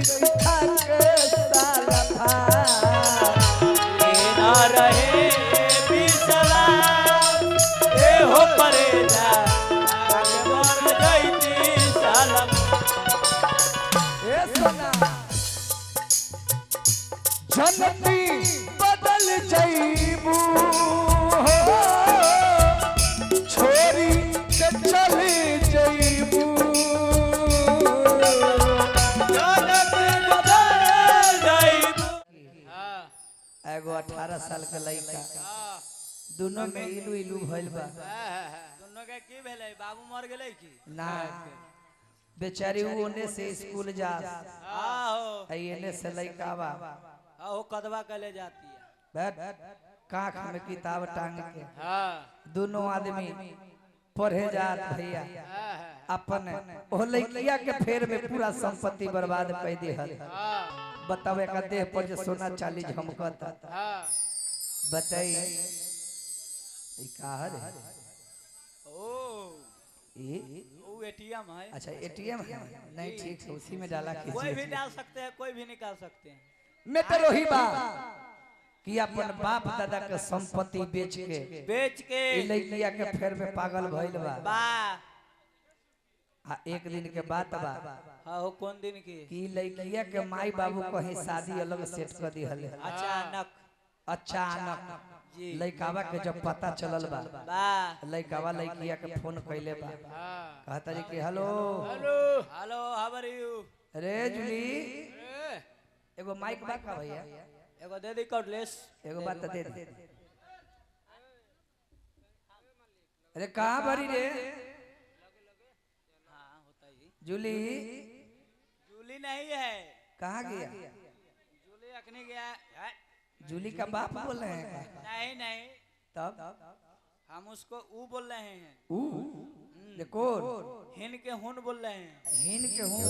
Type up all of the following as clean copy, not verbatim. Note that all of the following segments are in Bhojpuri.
गईठा के साला था ना रहे बिसला ए हो परेजा आगे मर गईती सालम ए सोना जनती बदल जाइबू छोरी के चले जाइबू एगो 18 साल के लड़का दोनों में इलू इलू भइल बा दोनों के की भेलै बाबू मर गेलै की ना बेचारी ओने से स्कूल जा आहो एने से लड़का बा आहो कदवा के ले जाती है बैठ कांख में किताब टांग के हां दोनों आदमी पढ़े जात भैया अपन ओ लड़किया के फेर में पूरा संपत्ति बर्बाद कर दी हल बताओ एक देह पर जो सोना चांदी झमकता बताई ई का है ओ ये वो एटीएम है अच्छा एटीएम है नहीं ठीक है उसी में डाला कोई भी कीजिए डाल सकते हैं कोई भी निकाल सकते हैं मैं तो वही बा कि अपन बाप दादा के संपत्ति बेच के ई लड़किया के फेर में पागल भइल बा वाह आ एक दिन के बात बा हाँ हो कौन दिन की कि लड़किया के माई बाबू कहीं शादी अलग सेट कर दी हले अचानक अचानक जी लड़कावा के जब पता चलल बा वाह लड़कावा लड़किया के फोन कैले बा कहता जी कि hello hello hello how are you अरे जूली एगो माइक बा का भैया एगो दे दी कॉर्डलेस एगो बात दे दे अरे कहाँ भरी रे हाँ होता ही जूली जूली नहीं है कहाँ गया जूली अखनी गया है जूली का बाप बोल रहे हैं का? नहीं नहीं तब हम उसको ऊ बोल रहे हैं ऊ देखो हिन के हुन बोल रहे हैं हिन के हूँ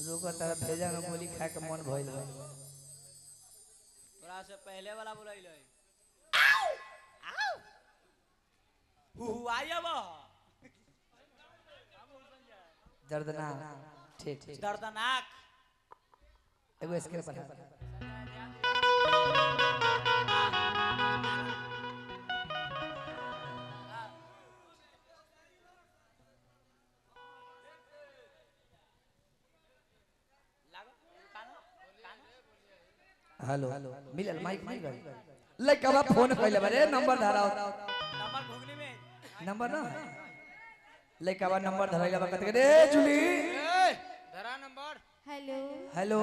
लोग तारा भेजा में गोली खा के मन भइल बा थोड़ा से पहले वाला बोलाई लो आया बा दर्दनाक ठीक ठीक दर्दनाक एगो स्क्रिप्ट पढ़ा हेलो मिलल माइक मिल गई लइका फोन कइले बारे नंबर धराओ नंबर घुगनी में नंबर ना लइका नंबर धराइला बा कहते रे जूली धरा नंबर हेलो हेलो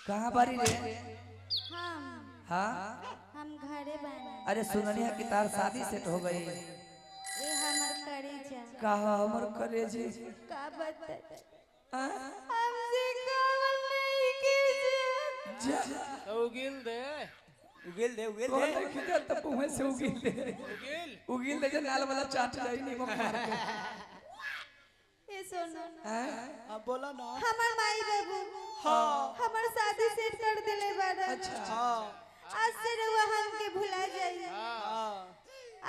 कहाँ बारी रे हम हाँ घरे बने अरे सुननी है कि तार शादी सेट हो गई ये हमर करेजा कहा हमर करेजी का बता हाँ? हमसे कवल नहीं कीजिए उगिल दे उगिल दे उगिल कौन दे है किधर तब मुंह से उगिल दे उगिल दे जे नाल वाला चाट जाई नहीं मार के ये सुनो हैं अब बोला ना हमर माई बाबू हाँ हमर शादी सेट कर देले बाड़ा अच्छा हाँ आज से रउआ हमके भुला जाई हाँ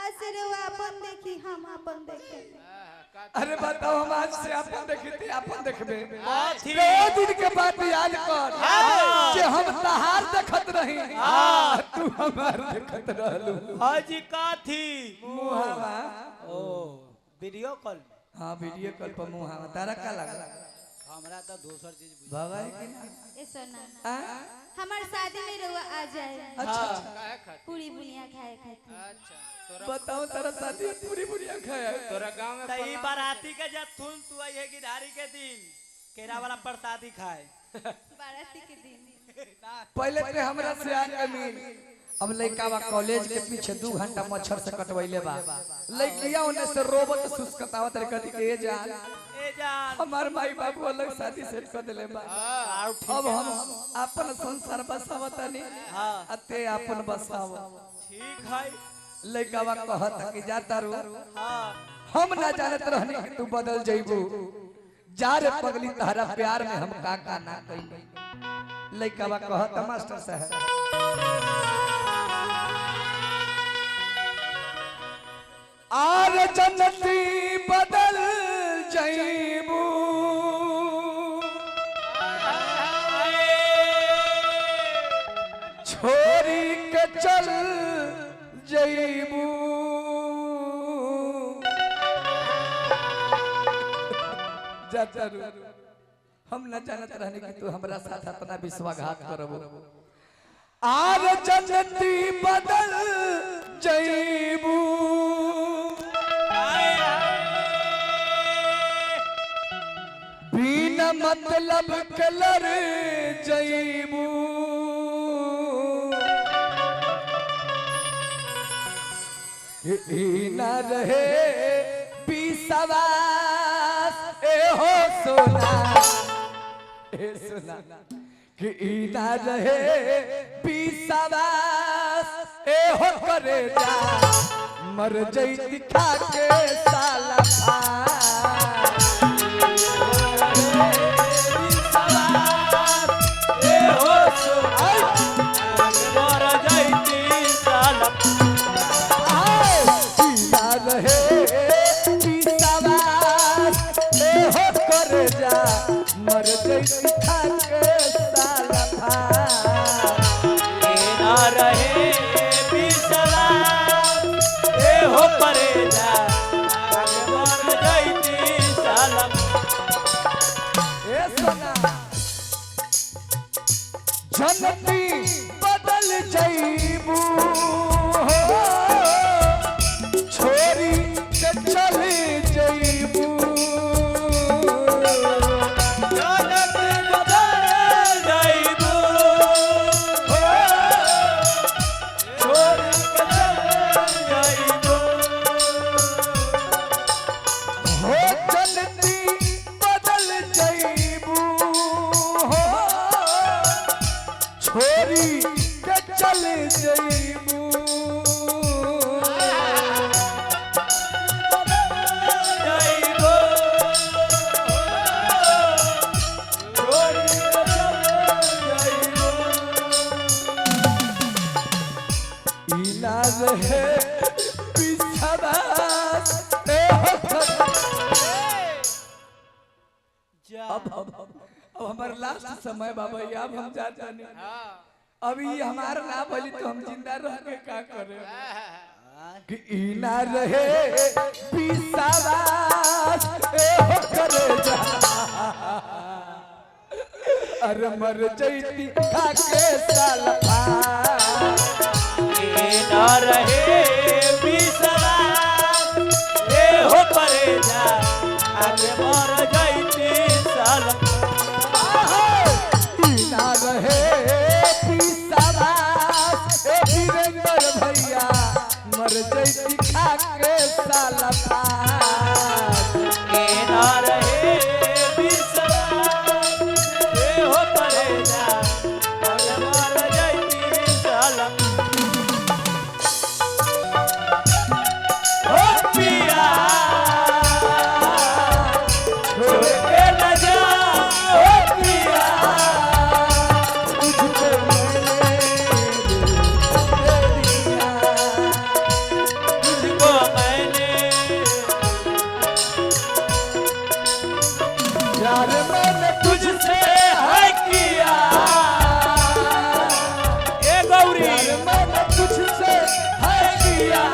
आज से रउआ अपन देखी हम अपन देखे अरे बताओ हम आज से अपन देखते अपन देखबे काथी। दो दिन के बाद याद कर कि हम तहार देखत रही तू हमार देखत रहलू हाजी काथी मुहावा ओ वीडियो कॉल हां वीडियो कॉल पर मुहावा तारा का लगा हमरा तो दूसर चीज बुझ भगाई कि ना ए सोना हाँ? हमार शादी में रउआ आ जाए अच्छा पूरी बुनिया खाए खातिर बताओ तारा शादी पूरी बुढ़िया खाया तोरा गांव में तई बाराती के जब तू आई है गिरधारी के दिन केरा वाला प्रसादी खाए बाराती के दिन पहले ते हमरा से आके मिल अब लइकावा कॉलेज के पीछे 2 घंटा मच्छर से कटवैले बा लइकिया ओने से रोबोट सुस्कतावत रे कथि के जान ए जान हमार माई बाबू अलग शादी सेट कर देले बा अब हम अपन संसार बसावतानी हाँ अते अपन बसाव ठीक है लइकावा कहत कि जाता रू हाँ हम ना जानत रहनी कि तू बदल जइबू जा रे पगली तहरा प्यार में हम का ना कइबे लइकावा कहत मास्टर साहब आर जन्नती बदल जइबू के चल जईबू हम न जानत रहने कि तू हमरा साथ अपना विश्वासघात करबो आर जन्नती बदल जईबू बिना मतलब कलर जईबू न रहे विश्वास ए हो सोना ए सोना कि न रहे विश्वास ए हो करे जा मर जई दिखा के साला मर जई दिखा के साला ना रहे विश्वास ए हो परेजा मर जईती सालम ए सोना जन्नती बदल जईबू छोरी के चली जईबू छोरी के चल जईबू रहे अब हमारे लास्ट समय बाबा अब हम जा जाने अभी हमारा ना भली तो हम जिंदा रह के का करे कि ई ना रहे पिसावास ए हो करे जा अरे मर जईती खा के सालफा ए ना रहे पिसावास ए हो करे जा आगे मर जईती सालफा ई ना रहे वीरेंद्र भैया मर जईती खा के सालफा ए ना रहे विश्वास ए हो परेजा आगे मर जईती सालफा हो पिया छोड़ के न जा हो पिया तुझको तुझको मैंने यार मैंने तुझसे है किया ए गौरी यार मैंने तुझसे है किया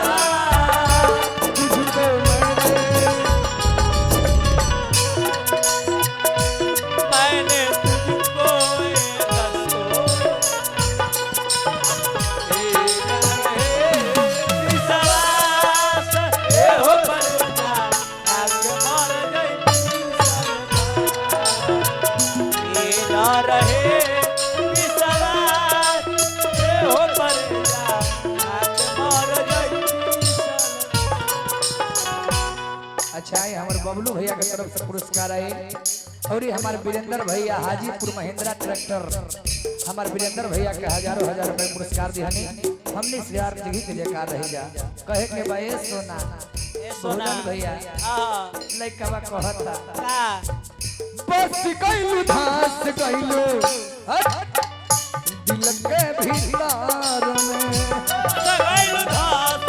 तुझको मैंने तुझको विश्वास ए हो परेजा आगे मर जईती ए ना रहे विश्वास ए हो परेजा आगे मर जईती अच्छा ये हमारे बबलू भैया की तरफ से पुरस्कार आए और ये हमारे वीरेंद्र भैया हाजीपुर महिंद्रा ट्रैक्टर हमारे वीरेंद्र भैया के हजारों हजार रुपए पुरस्कार दिहनी हमने श्रीयार जगी के लेकर रही जा कहे के भाई सोना ए सोना भोजन भैया लइका बा कहता का बस गइलू धास गइलू दिल के भीतर में सगाई धास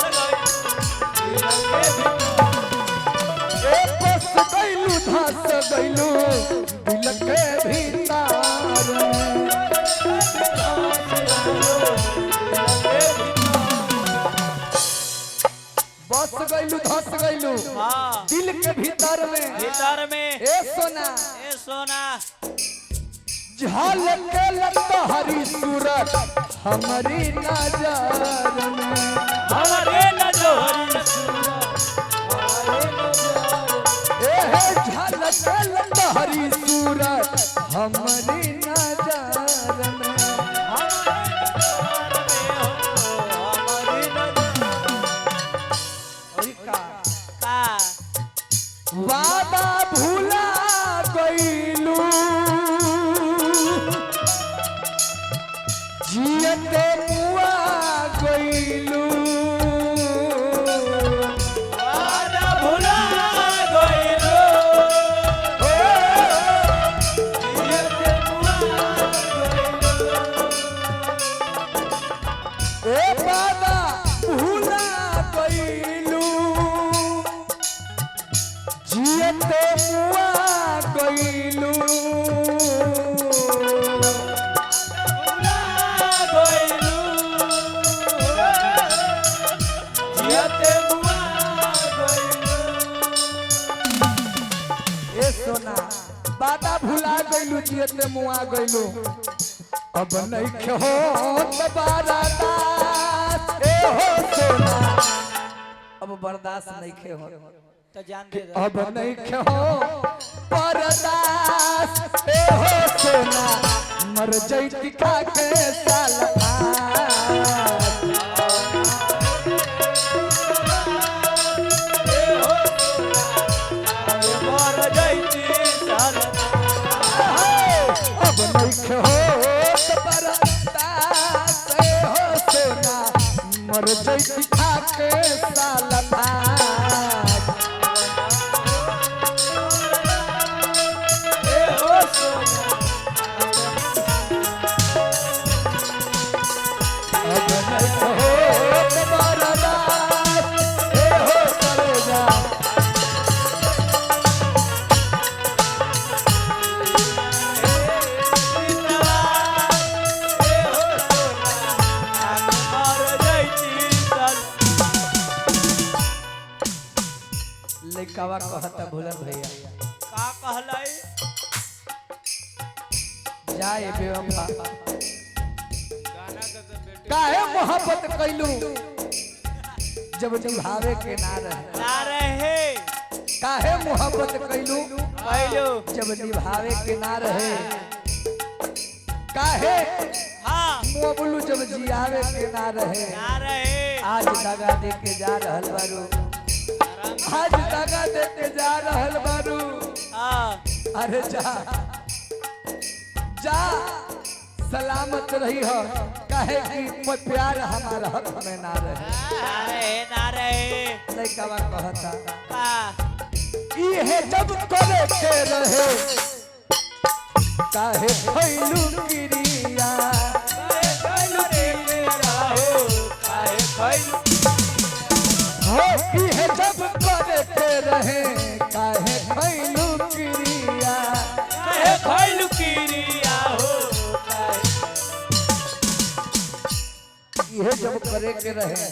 ए बस गइलू धास गइलू दिल के भीतर में गई धस गइलू हाँ दिल के भीतर में भीतर में ए सोना ए सोना झलके लतहरी सूरत हमारी नजर में हमारे नजर ए झलके लतहरी सूरत हमारी नजर में वादा भूला गइलू जियते मुआ गइलू वादा भुला गइलो जियते मुआ गइलो ए वादा भूला गइलू जियते मुआ गइलू ए सोना वादा भूला गइलू जियते मुआ गइलू अब नहीं हो दोबारा दास ए हो सोना अब बर्दाश्त नहीं हो तो जान दे अब नहीं हो बर्दाश्त ए हो सोना मर जैती खा के साल मर जैती साल अब नहीं हो बर्दाश्त ए हो सोना मर जैती खा के साल लइकावा कहता भूलन भैया का कहलाई जाए बेवफा काहे मोहब्बत कैलू जब निभावे के ना रहे ना रहे काहे मोहब्बत कैलू कैलू जब निभावे के ना रहे काहे हाँ मोबलू जब जियावे के ना रहे ना रहे आज दगा दे के जा रहल बारू आज दगा दे के जा रहल बारू हाँ अरे जा जा सलामत रही हो काहे कि प्यार हमारा हक में ना रहे ना रहे लइकावा कहता का इहे जब करे के रहे काहे खैलू क्रिया हो इहे जब करे के रहे काहे खैलू क्रिया इहे जब करे के रहे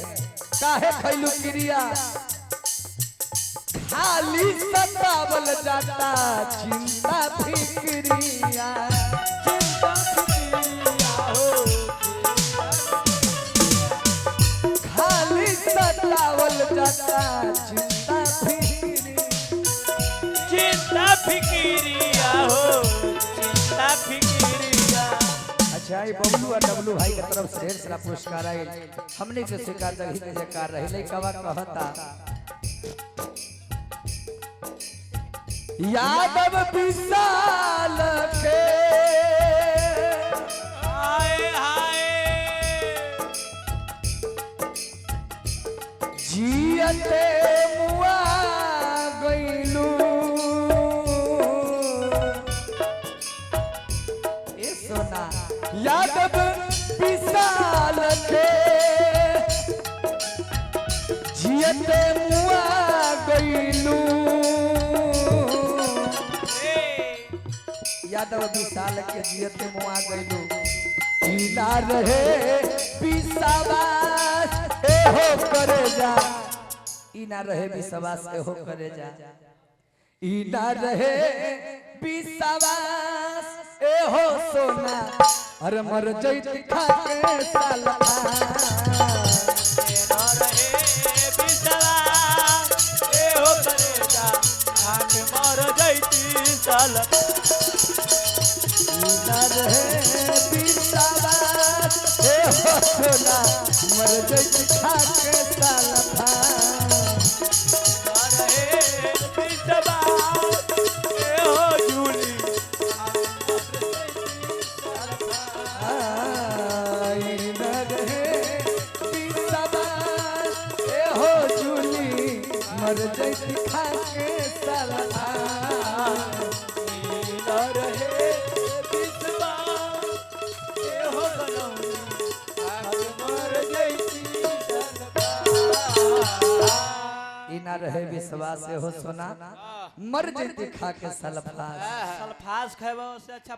काहे खैलू क्रिया खाली सतावल जाता चिंता फिक्रिया खाली सतावल जाता चिंता फिकिरिया हो चिंता फिकिरिया अच्छा ये बबलू और डबलू भाई की तरफ से ढेर सारा पुरस्कार आए हमने के स्वीकार जगह के जयकार रही लइकावा कहता यादव विशाल के हाय हाय जियते मुआ गइलू ए सोना यादव विशाल के जियते मुआ गइलू यादव विशाल के जियते मुआ गइलू ई ना रहे विश्वास ए हो करे जा ई ना रहे विश्वास एहो करे जा ई ना रहे विश्वास एहो सोना अरे मर जैत खा के साला न रहे विश्वास एहो करेजा आके मर जैती साल ना रहे विश्वास एहो सोना मर जैत खा के साला न रहे विश्वास एहो झूली आई न रहे विश्वास एहो झूली मर जैत खा के साला न रहे विश्वास एहो बनौनी आके मर जैती ई ना रहे विश्वास एहो सोना मर जैत खा के सल्फास सल्फास खाएबा से अच्छा